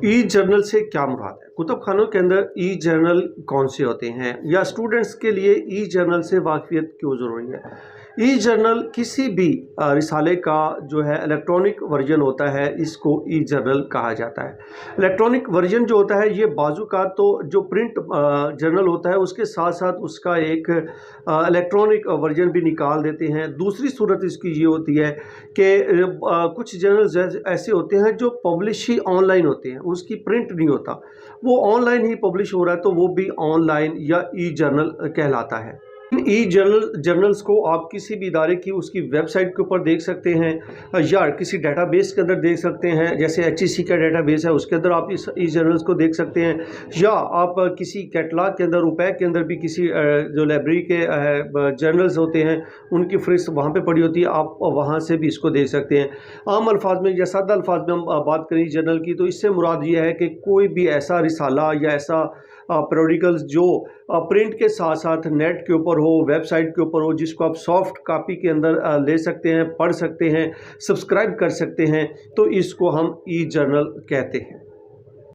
ई journal से क्या मुराद है? कुतुब खानों के अंदर ई जर्नल कौन से होते हैं या स्टूडेंट्स के लिए ई जर्नल से वाकफियत क्यों ज़रूरी है? ई जर्नल किसी भी रिसाले का जो है इलेक्ट्रॉनिक वर्जन होता है, इसको ई जर्नल कहा जाता है। इलेक्ट्रॉनिक वर्जन जो होता है ये बाजू का तो जो प्रिंट जर्नल होता है उसके साथ साथ उसका एक इलेक्ट्रॉनिक वर्जन भी निकाल देते हैं। दूसरी सूरत इसकी ये होती है कि कुछ जर्नल ऐसे होते हैं जो पब्लिश ही ऑनलाइन होते हैं, उसकी प्रिंट नहीं होता, वो ऑनलाइन ही पब्लिश हो रहा है, तो वो भी ऑनलाइन या ई जर्नल कहलाता है। ई जर्नल्स को आप किसी भी इदारे की उसकी वेबसाइट के ऊपर देख सकते हैं या किसी डेटाबेस के अंदर देख सकते हैं, जैसे HEC का डेटाबेस है उसके अंदर आप इस ई जर्नल्स को देख सकते हैं, या आप किसी कैटलॉग के अंदर उपैक के अंदर भी किसी जो लाइब्रेरी के जर्नल्स होते हैं उनकी फहरिस्त वहाँ पे पड़ी होती है, आप वहाँ से भी इसको देख सकते हैं। आम अल्फाज में या सादा अल्फाज में हम बात करें जर्नल की, तो इससे मुराद ये है कि कोई भी ऐसा रिसाला या ऐसा पेरियोडिकल्स जो प्रिंट के साथ साथ नेट के ऊपर हो, वेबसाइट के ऊपर हो, जिसको आप सॉफ्ट कॉपी के अंदर ले सकते हैं, पढ़ सकते हैं, सब्सक्राइब कर सकते हैं, तो इसको हम ई जर्नल कहते हैं।